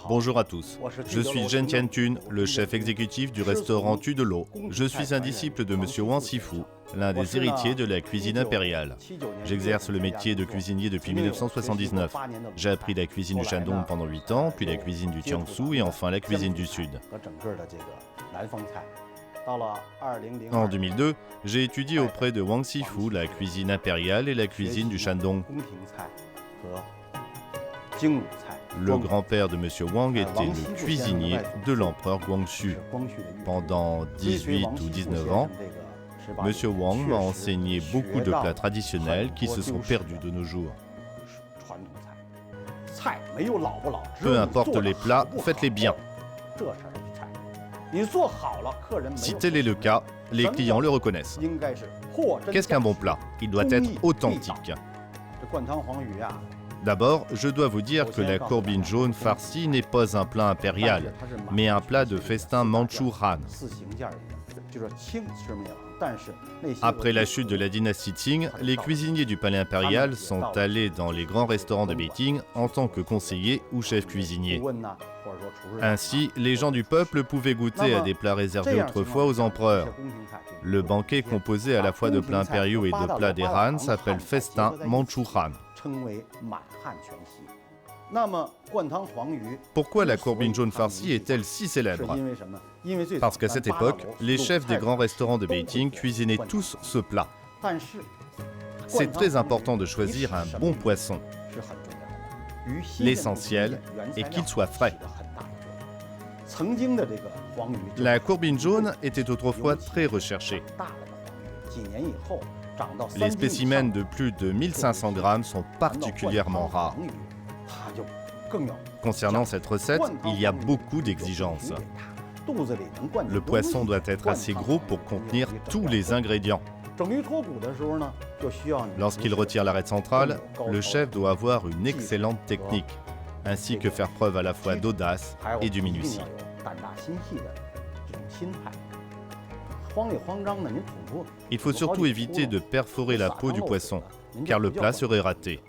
Bonjour à tous, je suis Zhen Tiantun, le chef exécutif du restaurant Tu de l'eau. Je suis un disciple de M. Wang Sifu, l'un des héritiers de la cuisine impériale. J'exerce le métier de cuisinier depuis 1979. J'ai appris la cuisine du Shandong pendant 8 ans, puis la cuisine du Jiangsu et enfin la cuisine du Sud. En 2002, j'ai étudié auprès de Wang Sifu la cuisine impériale et la cuisine du Shandong. Le grand-père de M. Wang était le cuisinier de l'empereur Guangxu. Pendant 18 ou 19 ans, M. Wang m'a enseigné beaucoup de plats traditionnels qui se sont perdus de nos jours. Peu importe les plats, faites-les bien. Si tel est le cas, les clients le reconnaissent. Qu'est-ce qu'un bon plat? Il doit être authentique. D'abord, je dois vous dire que la courbine jaune farcie n'est pas un plat impérial, mais un plat de festin mandchou Han. Après la chute de la dynastie Qing, les cuisiniers du palais impérial sont allés dans les grands restaurants de Beijing en tant que conseillers ou chefs cuisiniers. Ainsi, les gens du peuple pouvaient goûter à des plats réservés autrefois aux empereurs. Le banquet composé à la fois de plats impériaux et de plats des Han s'appelle festin mandchou Han. Pourquoi la courbine jaune farcie est-elle si célèbre? Parce qu'à cette époque, les chefs des grands restaurants de Beijing cuisinaient tous ce plat. C'est très important de choisir un bon poisson. L'essentiel est qu'il soit frais. La courbine jaune était autrefois très recherchée. Les spécimens de plus de 1500 grammes sont particulièrement rares. Concernant cette recette, il y a beaucoup d'exigences. Le poisson doit être assez gros pour contenir tous les ingrédients. Lorsqu'il retire l'arête centrale, le chef doit avoir une excellente technique, ainsi que faire preuve à la fois d'audace et de minutie. Il faut surtout éviter de perforer la peau du poisson, car le plat serait raté.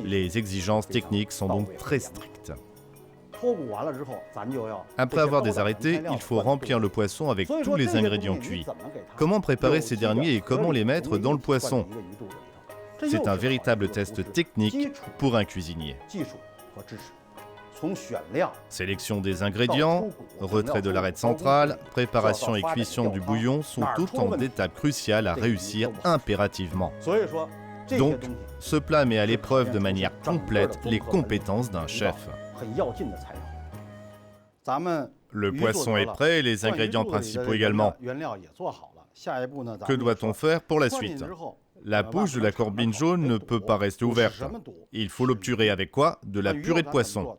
Les exigences techniques sont donc très strictes. Après avoir désarrêté, il faut remplir le poisson avec tous les ingrédients cuits. Comment préparer ces derniers et comment les mettre dans le poisson? C'est un véritable test technique pour un cuisinier. Sélection des ingrédients, retrait de l'arête centrale, préparation et cuisson du bouillon sont autant d'étapes cruciales à réussir impérativement. Donc, ce plat met à l'épreuve de manière complète les compétences d'un chef. Le poisson est prêt et les ingrédients principaux également. Que doit-on faire pour la suite? La bouche de la courbine jaune ne peut pas rester ouverte. Il faut l'obturer avec quoi? De la purée de poisson.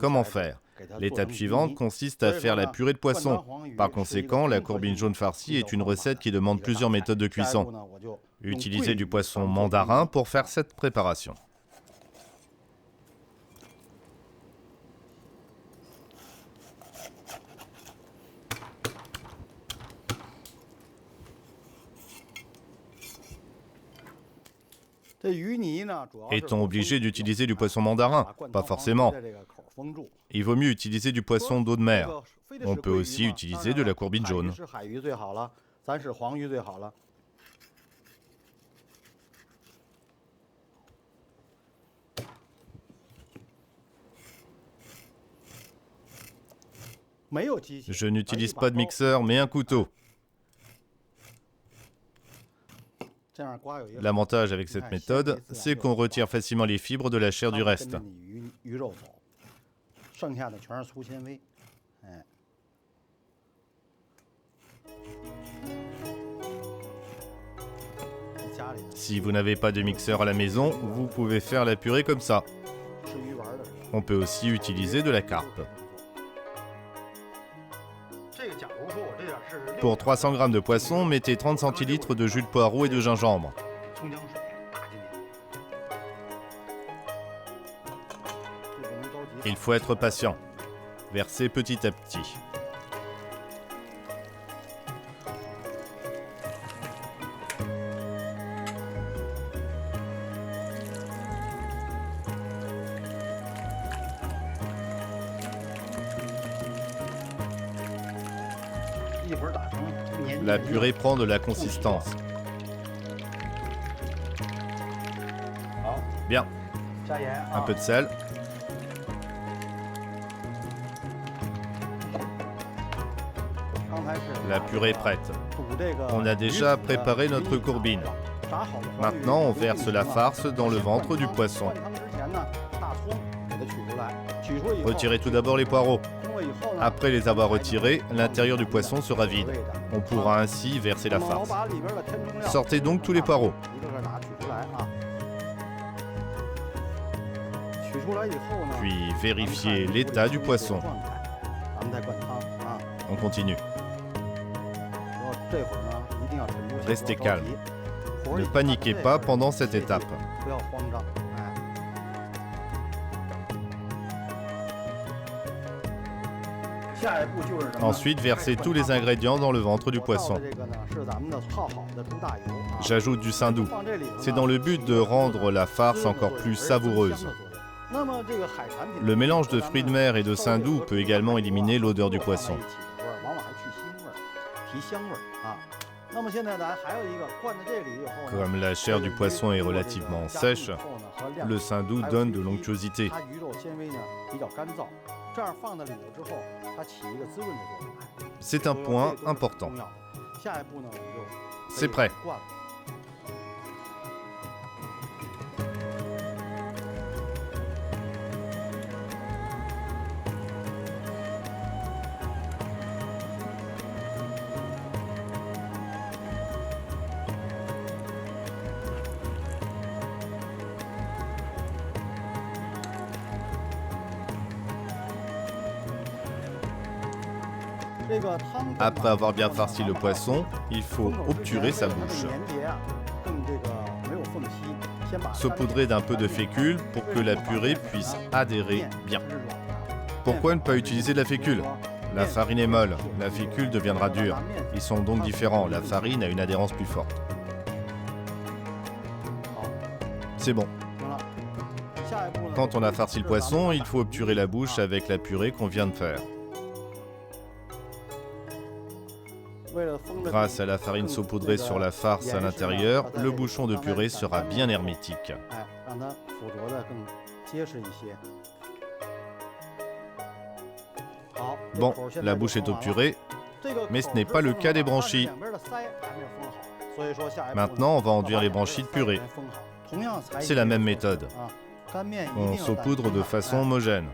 Comment faire? L'étape suivante consiste à faire la purée de poisson. Par conséquent, la courbine jaune farcie est une recette qui demande plusieurs méthodes de cuisson. Utilisez du poisson mandarin pour faire cette préparation. Est-on obligé d'utiliser du poisson mandarin? Pas forcément. Il vaut mieux utiliser du poisson d'eau de mer. On peut aussi utiliser de la courbine jaune. Je n'utilise pas de mixeur, mais un couteau. L'avantage avec cette méthode, c'est qu'on retire facilement les fibres de la chair du reste. Si vous n'avez pas de mixeur à la maison, vous pouvez faire la purée comme ça. On peut aussi utiliser de la carpe. Pour 300 g de poisson, mettez 30 centilitres de jus de poireau et de gingembre. Il faut être patient. Versez petit à petit. La purée prend de la consistance. Bien. Un peu de sel. La purée est prête. On a déjà préparé notre courbine. Maintenant, on verse la farce dans le ventre du poisson. Retirez tout d'abord les poireaux. Après les avoir retirés, l'intérieur du poisson sera vide. On pourra ainsi verser la farce. Sortez donc tous les poireaux. Puis vérifiez l'état du poisson. On continue. Restez calme. Ne paniquez pas pendant cette étape. Ensuite, versez tous les ingrédients dans le ventre du poisson. J'ajoute du saindoux. C'est dans le but de rendre la farce encore plus savoureuse. Le mélange de fruits de mer et de saindoux peut également éliminer l'odeur du poisson. Comme la chair du poisson est relativement sèche, le saindoux donne de l'onctuosité. C'est un point important. C'est prêt. Après avoir bien farci le poisson, il faut obturer sa bouche. Saupoudrer d'un peu de fécule pour que la purée puisse adhérer bien. Pourquoi ne pas utiliser de la fécule? La farine est molle, la fécule deviendra dure. Ils sont donc différents, la farine a une adhérence plus forte. C'est bon. Quand on a farci le poisson, il faut obturer la bouche avec la purée qu'on vient de faire. Grâce à la farine saupoudrée sur la farce à l'intérieur, le bouchon de purée sera bien hermétique. Bon, la bouche est obturée, mais ce n'est pas le cas des branchies. Maintenant, on va enduire les branchies de purée. C'est la même méthode. On saupoudre de façon homogène.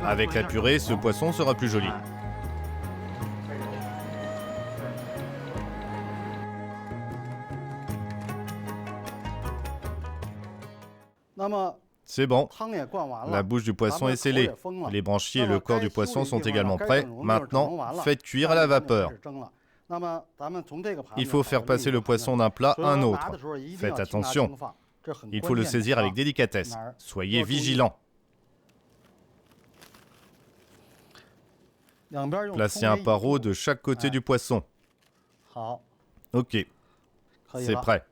Avec la purée, ce poisson sera plus joli. C'est bon. La bouche du poisson est scellée. Les branchies et le corps du poisson sont également prêts. Maintenant, faites cuire à la vapeur. Il faut faire passer le poisson d'un plat à un autre. Faites attention. Il faut le saisir avec délicatesse. Soyez vigilants. Placez un paro de chaque côté du poisson. Ok, c'est prêt.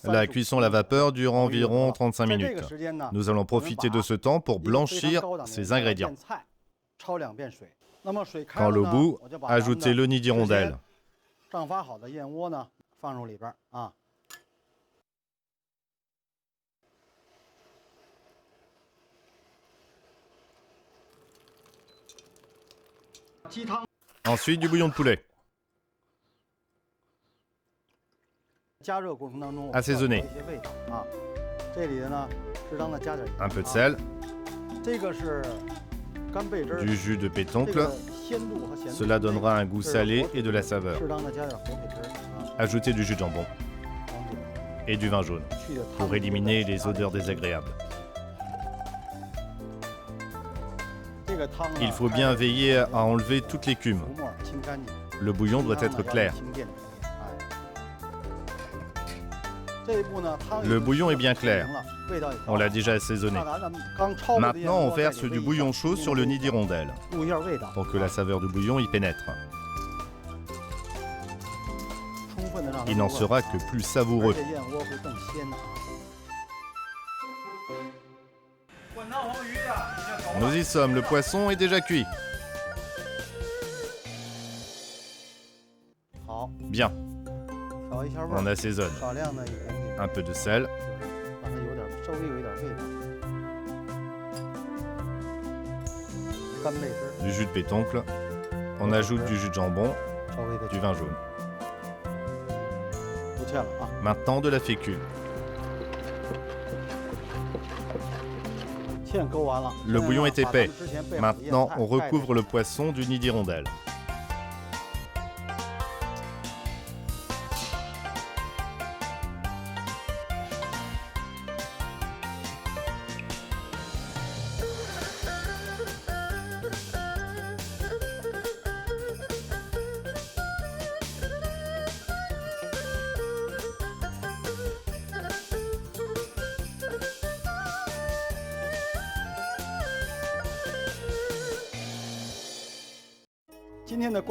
La cuisson à la vapeur dure environ 35 minutes. Nous allons profiter de ce temps pour blanchir ces ingrédients. Quand l'eau bout, ajoutez le nid d'hirondelle. Ensuite, du bouillon de poulet. Assaisonné. Un peu de sel. Du jus de pétoncle. Cela donnera un goût salé et de la saveur. Ajoutez du jus de jambon. Et du vin jaune pour éliminer les odeurs désagréables. Il faut bien veiller à enlever toute l'écume. Le bouillon doit être clair. Le bouillon est bien clair. On l'a déjà assaisonné. Maintenant, on verse du bouillon chaud sur le nid d'hirondelle pour que la saveur du bouillon y pénètre. Il n'en sera que plus savoureux. Nous y sommes, le poisson est déjà cuit. Bien. On assaisonne. Un peu de sel. Du jus de pétoncle. On ajoute du jus de jambon, du vin jaune. Maintenant de la fécule. Le bouillon est épais. Maintenant, on recouvre le poisson du nid d'hirondelle.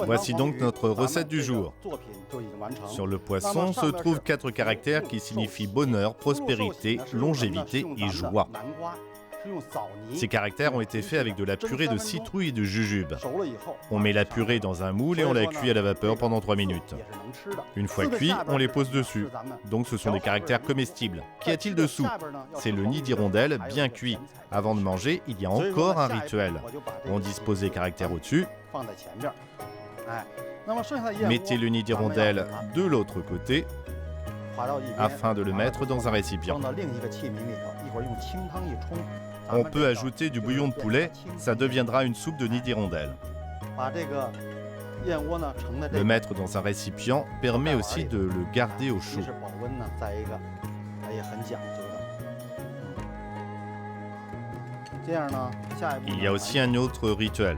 Voici donc notre recette du jour. Sur le poisson se trouvent 4 caractères qui signifient bonheur, prospérité, longévité et joie. Ces caractères ont été faits avec de la purée de citrouille et de jujube. On met la purée dans un moule et on la cuit à la vapeur pendant 3 minutes. Une fois cuit, on les pose dessus. Donc ce sont des caractères comestibles. Qu'y a-t-il dessous? C'est le nid d'hirondelle bien cuit. Avant de manger, il y a encore un rituel. On dispose les caractères au-dessus. Mettez le nid d'hirondelle de l'autre côté afin de le mettre dans un récipient. On peut ajouter du bouillon de poulet, ça deviendra une soupe de nid d'hirondelle. Le mettre dans un récipient permet aussi de le garder au chaud. Il y a aussi un autre rituel.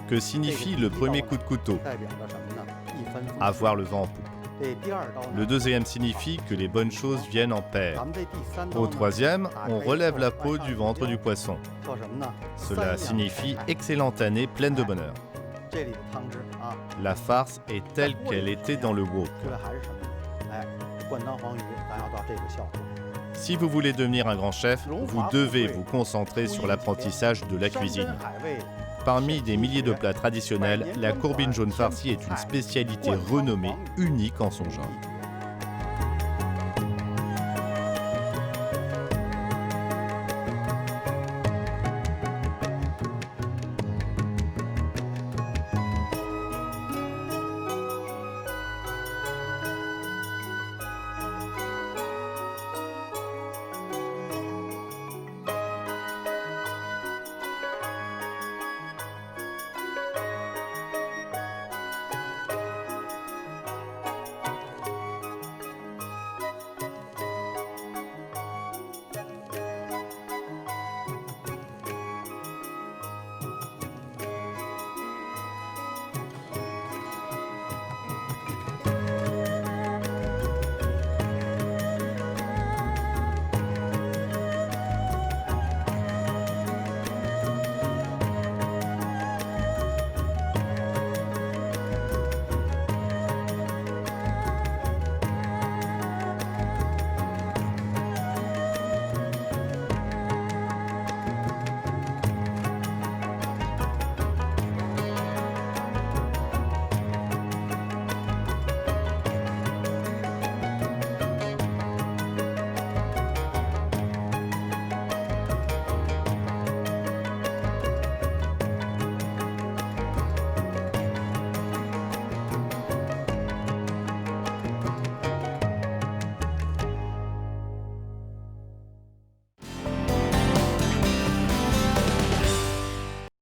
Que signifie le premier coup de couteau? Avoir le vent en poupe. Le deuxième signifie que les bonnes choses viennent en paire. Au troisième, on relève la peau du ventre du poisson. Cela signifie excellente année pleine de bonheur. La farce est telle qu'elle était dans le wok. Si vous voulez devenir un grand chef, vous devez vous concentrer sur l'apprentissage de la cuisine. Parmi des milliers de plats traditionnels, la courbine jaune farcie est une spécialité renommée, unique en son genre.